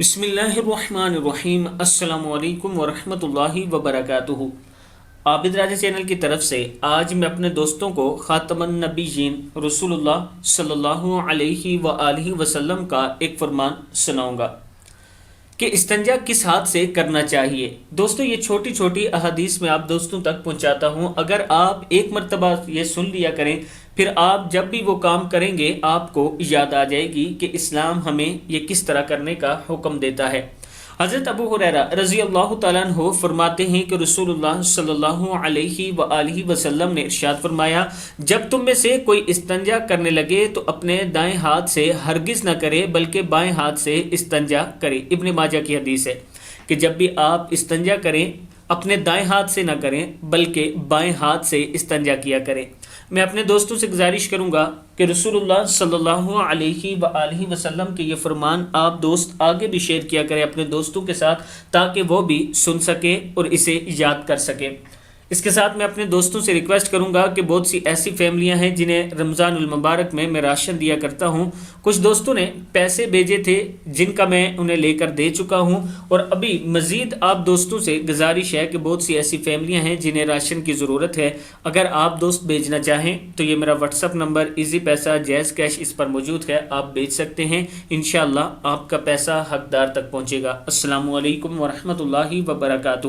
بسم اللہ الرحمن الرحیم۔ السلام علیکم ورحمۃ اللہ وبرکاتہ۔ عابد راجہ چینل کی طرف سے آج میں اپنے دوستوں کو خاتم النبیین رسول اللہ صلی اللہ علیہ وآلہ وسلم کا ایک فرمان سناؤں گا کہ استنجا کس ہاتھ سے کرنا چاہیے۔ دوستو، یہ چھوٹی چھوٹی احادیث میں آپ دوستوں تک پہنچاتا ہوں۔ اگر آپ ایک مرتبہ یہ سن لیا کریں، پھر آپ جب بھی وہ کام کریں گے آپ کو یاد آ جائے گی کہ اسلام ہمیں یہ کس طرح کرنے کا حکم دیتا ہے۔ حضرت ابو ہریرہ رضی اللہ تعالیٰ عنہ فرماتے ہیں کہ رسول اللہ صلی اللہ علیہ وآلہ وسلم نے ارشاد فرمایا، جب تم میں سے کوئی استنجا کرنے لگے تو اپنے دائیں ہاتھ سے ہرگز نہ کرے بلکہ بائیں ہاتھ سے استنجا کرے۔ ابن ماجہ کی حدیث ہے کہ جب بھی آپ استنجا کریں اپنے دائیں ہاتھ سے نہ کریں بلکہ بائیں ہاتھ سے استنجا کیا کریں۔ میں اپنے دوستوں سے گزارش کروں گا کہ رسول اللہ صلی اللہ علیہ وآلہ وسلم کے یہ فرمان آپ دوست آگے بھی شیئر کیا کریں اپنے دوستوں کے ساتھ، تاکہ وہ بھی سن سکیں اور اسے یاد کر سکیں۔ اس کے ساتھ میں اپنے دوستوں سے ریکویسٹ کروں گا کہ بہت سی ایسی فیملیاں ہیں جنہیں رمضان المبارک میں راشن دیا کرتا ہوں۔ کچھ دوستوں نے پیسے بھیجے تھے جن کا میں انہیں لے کر دے چکا ہوں، اور ابھی مزید آپ دوستوں سے گزارش ہے کہ بہت سی ایسی فیملیاں ہیں جنہیں راشن کی ضرورت ہے۔ اگر آپ دوست بھیجنا چاہیں تو یہ میرا واٹس ایپ نمبر ایزی پیسہ جیز کیش اس پر موجود ہے، آپ بھیج سکتے ہیں۔ انشاءاللہ آپ کا پیسہ حقدار تک پہنچے گا۔ السلام علیکم ورحمۃ اللہ وبرکاتہ۔